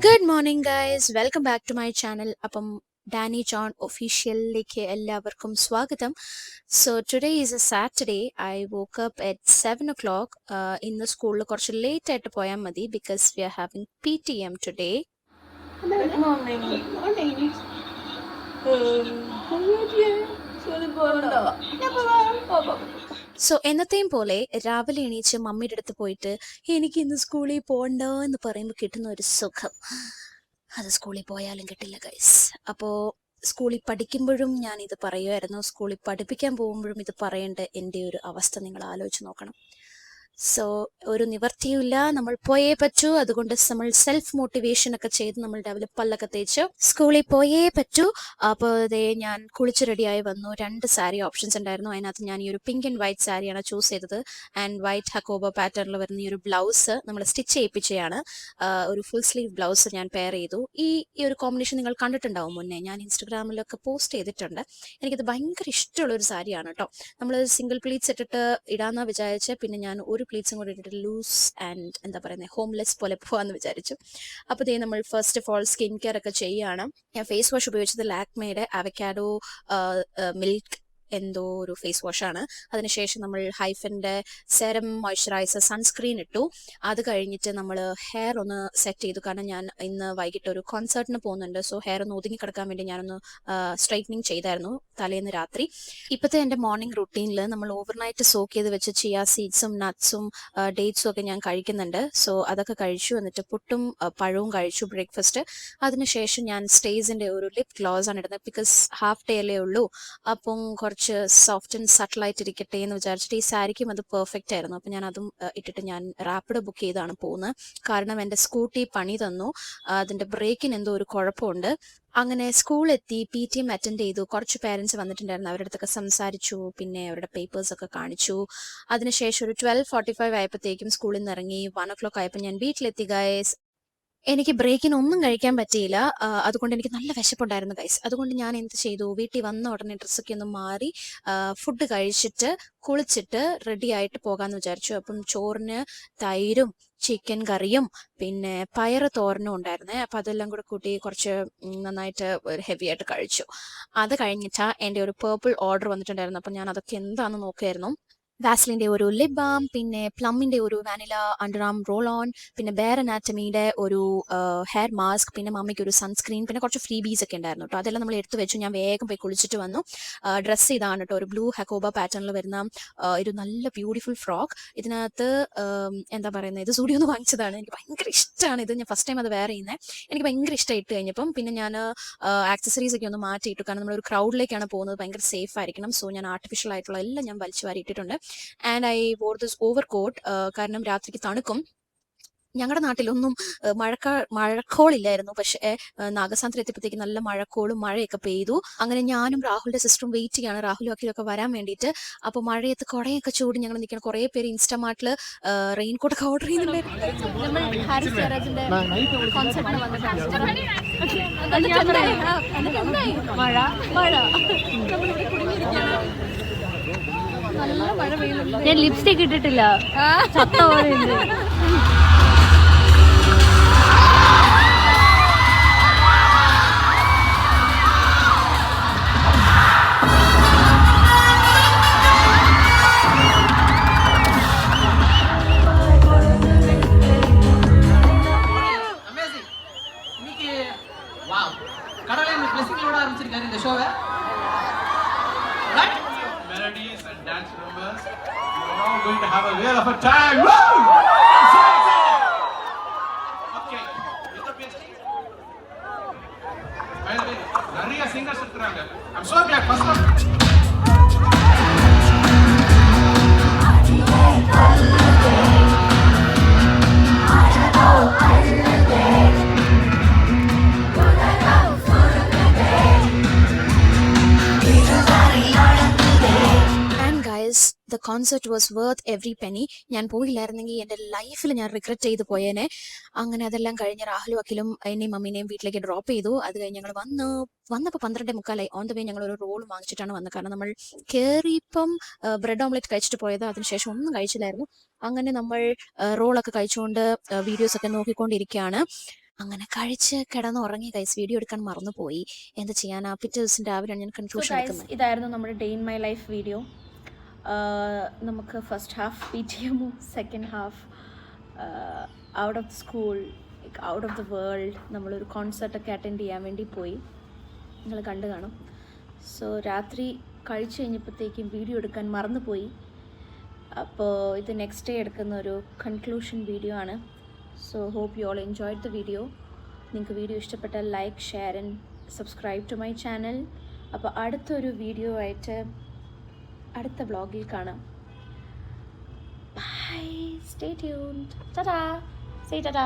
Good morning guys, welcome back to my channel. അപ്പം ഡാനി ജോൺ ഒഫീഷ്യലിലേക്ക് എല്ലാവർക്കും സ്വാഗതം. So today is a Saturday. I woke up at 7 o'clock. ഇന്ന് സ്കൂളിൽ കുറച്ച് ലേറ്റ് ആയിട്ട് പോയാൽ മതി because we are having PTM today. Good morning. Good morning. So എന്നത്തെയും പോലെ രാവിലെ എണീച്ച് മമ്മിയുടെ അടുത്ത് പോയിട്ട് എനിക്ക് ഇന്ന് സ്കൂളിൽ പോകണ്ട എന്ന് പറയുമ്പോൾ കിട്ടുന്ന ഒരു സുഖം അത് സ്കൂളിൽ പോയാലും കിട്ടില്ല ഗൈസ്. അപ്പോൾ സ്കൂളിൽ പഠിക്കുമ്പോഴും ഞാൻ ഇത് പറയുമായിരുന്നു, സ്കൂളിൽ പഠിപ്പിക്കാൻ പോകുമ്പോഴും ഇത് പറയേണ്ട എൻ്റെ ഒരു അവസ്ഥ നിങ്ങൾ ആലോചിച്ച് നോക്കണം. സോ ഒരു നിവർത്തിയുമില്ല, നമ്മൾ പോയേ പറ്റൂ. അതുകൊണ്ട് നമ്മൾ സെൽഫ് മോട്ടിവേഷൻ ഒക്കെ ചെയ്ത് നമ്മൾ രാവിലെ പല്ലൊക്കെ തേച്ച് സ്കൂളിൽ പോയേ പറ്റൂ. അപ്പോൾ അതേ ഞാൻ കുളിച്ച് റെഡിയായി വന്നു. 2 സാരി ഓപ്ഷൻസ് ഉണ്ടായിരുന്നു. അതിനകത്ത് ഞാൻ ഈ ഒരു പിങ്ക് ആൻഡ് വൈറ്റ് സാരിയാണ് ചൂസ് ചെയ്തത്. ആൻഡ് വൈറ്റ് ഹക്കോബ പാറ്റേണിൽ വരുന്ന ഈ ഒരു ബ്ലൗസ് നമ്മൾ സ്റ്റിച്ച് ചെയ്യിപ്പിച്ചതാണ്. ഒരു ഫുൾ സ്ലീവ് ബ്ലൗസ് ഞാൻ പെയർ ചെയ്തു. ഈ ഒരു കോമ്പിനേഷൻ നിങ്ങൾ കണ്ടിട്ടുണ്ടാവും മുന്നേ, ഞാൻ ഇൻസ്റ്റഗ്രാമിലൊക്കെ പോസ്റ്റ് ചെയ്തിട്ടുണ്ട്. എനിക്കത് ഭയങ്കര ഇഷ്ടമുള്ള ഒരു സാരിയാണ് കേട്ടോ. നമ്മൾ സിംഗിൾ പ്ലീറ്റ്സ് ഇട്ടിട്ട് ഇടാമെന്ന് വിചാരിച്ച് പിന്നെ ഞാൻ ഒരു പ്ലീറ്റ്സും കൂടി ഇട്ടിട്ട് ലൂസ് ആൻഡ് എന്താ പറയുന്നത് ഹോംലെസ് പോലെ പോകാമെന്ന് വിചാരിച്ചു. അപ്പോൾ ഇതേ നമ്മൾ first of all skin care ഒക്കെ ചെയ്യുകയാണ്. ഞാൻ ഫേസ് വാഷ് ഉപയോഗിച്ചത് ലാക്മേയുടെ അവക്കാഡോ മിൽക്ക് എന്തോ ഒരു ഫേസ് വാഷാണ്. അതിനുശേഷം നമ്മൾ ഹൈഫിൻ്റെ സെറം മോയ്സ്ചറൈസർ സൺസ്ക്രീൻ ഇട്ടു. അത് കഴിഞ്ഞിട്ട് നമ്മൾ ഹെയർ ഒന്ന് സെറ്റ് ചെയ്തു. കാരണം ഞാൻ ഇന്ന് വൈകിട്ട് ഒരു കോൺസേർട്ടിന് പോകുന്നുണ്ട്. സോ ഹെയർ ഒന്ന് ഒതുങ്ങി കിടക്കാൻ വേണ്ടി ഞാനൊന്ന് സ്ട്രൈറ്റനിങ് ചെയ്തായിരുന്നു തലേന്ന് രാത്രി. ഇപ്പോഴത്തെ എൻ്റെ മോർണിംഗ് റുട്ടീനിൽ നമ്മൾ ഓവർനൈറ്റ് സോക്ക് ചെയ്ത് വെച്ച് ചിയ സീഡ്സും നട്ട്സും ഡേറ്റ്സും ഒക്കെ ഞാൻ കഴിക്കുന്നുണ്ട്. സോ അതൊക്കെ കഴിച്ചു. എന്നിട്ട് പുട്ടും പഴവും കഴിച്ചു ബ്രേക്ക്ഫാസ്റ്റ്. അതിനുശേഷം ഞാൻ സ്റ്റേസിൻ്റെ ഒരു ലിപ് ഗ്ലോസ് ആണ് ഇടുന്നത്. ബിക്കോസ് ഹാഫ് ഡേ അല്ലേ ഉള്ളൂ, അപ്പം കുറച്ച് സോഫ്റ്റ് ആൻഡ് സട്ടിലായിട്ട് ഇരിക്കട്ടെ എന്ന് വിചാരിച്ചിട്ട് ഈ സാരിക്കും അത് പെർഫെക്റ്റ് ആയിരുന്നു. അപ്പം ഞാൻ അതും ഇട്ടിട്ട് ഞാൻ റാപ്പിഡ് ബുക്ക് ചെയ്താണ് പോകുന്നത്. കാരണം എൻ്റെ സ്കൂട്ടി പണി തന്നു, അതിൻ്റെ ബ്രേക്കിന് എന്തോ ഒരു കുഴപ്പമുണ്ട്. അങ്ങനെ സ്കൂളെത്തി PTM അറ്റൻഡ് ചെയ്തു. കുറച്ച് പേരൻസ് വന്നിട്ടുണ്ടായിരുന്നു, അവരുടെ അടുത്തൊക്കെ സംസാരിച്ചു, പിന്നെ അവരുടെ പേപ്പേഴ്സൊക്കെ കാണിച്ചു. അതിനുശേഷം ഒരു 12:45 ആയപ്പോഴത്തേക്കും സ്കൂളിൽ നിന്ന് ഇറങ്ങി. 1 o'clock ആയപ്പോൾ ഞാൻ വീട്ടിലെത്തി ഗൈസ്. എനിക്ക് ബ്രേക്കിന് ഒന്നും കഴിക്കാൻ പറ്റിയില്ല. അതുകൊണ്ട് എനിക്ക് നല്ല വിശപ്പുണ്ടായിരുന്നു ഗൈസ്. അതുകൊണ്ട് ഞാൻ എന്ത് ചെയ്തു, വീട്ടിൽ വന്ന ഉടനെ ഡ്രസ്സൊക്കെ ഒന്ന് മാറി ഫുഡ് കഴിച്ചിട്ട് കുളിച്ചിട്ട് റെഡി ആയിട്ട് പോകാമെന്ന് വിചാരിച്ചു. അപ്പം ചോറിന് തൈരും ചിക്കൻ കറിയും പിന്നെ പയറ് തോരനും ഉണ്ടായിരുന്നേ. അപ്പം അതെല്ലാം കൂടെ കൂട്ടി കുറച്ച് നന്നായിട്ട് ഹെവി ആയിട്ട് കഴിച്ചു. അത് കഴിഞ്ഞിട്ട് എൻ്റെ ഒരു പേർപ്പിൾ ഓർഡർ വന്നിട്ടുണ്ടായിരുന്നു. അപ്പം ഞാൻ അതൊക്കെ എന്താണെന്ന് നോക്കുമായിരുന്നു. വാസ്ലിൻ്റെ ഒരു ലിപ് ബാം, പിന്നെ പ്ലമ്മിൻ്റെ ഒരു vanilla under arm roll on, പിന്നെ ബെയർ അനാറ്റമിയുടെ ഒരു ഹെയർ മാസ്ക്, പിന്നെ മമ്മിക്ക് ഒരു സൺസ്ക്രീൻ, പിന്നെ കുറച്ച് ഫ്രീ ബീസ് ഒക്കെ ഉണ്ടായിരുന്നു കേട്ടോ. അതെല്ലാം നമ്മൾ എടുത്തു വെച്ചു. ഞാൻ വേഗം പോയി കുളിച്ചിട്ട് വന്നു. ഡ്രസ്സ് ഇതാണ് കേട്ടോ, ഒരു ബ്ലൂ ഹക്കോബ പാറ്റേണിൽ വരുന്ന ഒരു നല്ല ബ്യൂട്ടിഫുൾ ഫ്രോക്ക്. ഇതിനകത്ത് എന്താ പറയുന്നത്, ഇത് സ്റ്റുഡിയോ ഒന്ന് വാങ്ങിച്ചതാണ്. എനിക്ക് ഭയങ്കര ഇഷ്ടമാണ് ഇത്. ഞാൻ ഫസ്റ്റ് ടൈം അത് വെയർ ചെയ്യുന്നത്. എനിക്ക് ഭയങ്കര ഇഷ്ടം ഇട്ട് കഴിഞ്ഞപ്പം. പിന്നെ ഞാൻ ആക്സസറീസ് ഒക്കെ ഒന്ന് മാറ്റിയിട്ടു. കാരണം നമ്മളൊരു ക്രൗഡിലേക്കാണ് പോകുന്നത്, ഭയങ്കര സേഫ് ആയിരിക്കണം. സോ ഞാൻ ആർട്ടിഫിഷ്യൽ ആയിട്ടുള്ള എല്ലാം ഞാൻ വലിച്ചു വാരി ഇട്ടിട്ടുണ്ട്. And I wore this over coat, കാരണം രാത്രിക്ക് തണുക്കും. ഞങ്ങളുടെ നാട്ടിലൊന്നും മഴക്കോളില്ലായിരുന്നു, പക്ഷേ നാഗസാന്ദ്രം എത്തിയപ്പോഴത്തേക്ക് നല്ല മഴക്കോളും മഴയൊക്കെ പെയ്തു. അങ്ങനെ ഞാനും രാഹുലിന്റെ സിസ്റ്ററും വെയിറ്റ് ചെയ്യാണ്, രാഹുലും അഖിലൊക്കെ വരാൻ വേണ്ടിയിട്ട്. അപ്പോൾ മഴയത്ത് കുടയൊക്കെ ചൂടി ഞങ്ങൾ നിൽക്കണം. കുറേ പേര് ഇൻസ്റ്റാമാർട്ടിൽ റെയിൻകോട്ടൊക്കെ ഓർഡർ ചെയ്യുന്നുണ്ടായിരുന്നു. ഞാൻ ലിപ്സ്റ്റിക് ഇട്ടിട്ടില്ല, ചത്ത പോലെ ഉണ്ട്. Melodies and dance numbers. You're all going to have a whale of a time. Woo! Concert was worth every Penny. ഞാൻ പോയില്ലായിരുന്നെങ്കിൽ എൻ്റെ ലൈഫിൽ ഞാൻ റിഗ്രറ്റ് ചെയ്ത് പോയേനെ. അങ്ങനെ അതെല്ലാം കഴിഞ്ഞ് രാഹുലും അഖിലും എന്നെയും മമ്മീനെയും വീട്ടിലേക്ക് ഡ്രോപ്പ് ചെയ്തു. അത് കഴിഞ്ഞ് ഞങ്ങൾ വന്നപ്പോൾ 12:45 ഓൺ ദ വേ ഞങ്ങൾ ഒരു റോൾ വാങ്ങിച്ചിട്ടാണ് വന്നത്. കാരണം നമ്മൾ കയറിയപ്പം ബ്രെഡ് ഓംലെറ്റ് കഴിച്ചിട്ട് പോയത്, അതിനുശേഷം ഒന്നും കഴിച്ചില്ലായിരുന്നു. അങ്ങനെ നമ്മൾ റോളൊക്കെ കഴിച്ചുകൊണ്ട് വീഡിയോസൊക്കെ നോക്കിക്കൊണ്ടിരിക്കുകയാണ്. അങ്ങനെ കഴിച്ച് കിടന്ന് ഉറങ്ങി ഗൈസ്. വീഡിയോ എടുക്കാൻ മറന്നുപോയി. എന്താ ചെയ്യാനാ, പിറ്റേ ദിവസം രാവിലെയാണ് ഞാൻ കൺക്ലൂഷൻ എടുക്കുന്നത്. ഇതായിരുന്നു നമ്മുടെ day in my life video. നമുക്ക് first half PTM, second half out of the school, out of the world. നമ്മളൊരു കോൺസെർട്ടൊക്കെ അറ്റൻഡ് ചെയ്യാൻ വേണ്ടി പോയി. നിങ്ങൾ കണ്ടു കാണും. സോ രാത്രി കഴിച്ചു കഴിഞ്ഞപ്പോഴത്തേക്കും വീഡിയോ എടുക്കാൻ മറന്നുപോയി. അപ്പോൾ ഇത് നെക്സ്റ്റ് ഡേ എടുക്കുന്ന ഒരു കൺക്ലൂഷൻ വീഡിയോ ആണ്. So hope you all enjoyed the video. നിങ്ങൾക്ക് വീഡിയോ ഇഷ്ടപ്പെട്ടാൽ like, share and subscribe to my channel. അപ്പോൾ അടുത്തൊരു വീഡിയോ ആയിട്ട് അടുത്ത വ്ളോഗിൽ കാണാം. Bye, stay tuned. Tata, say Tata.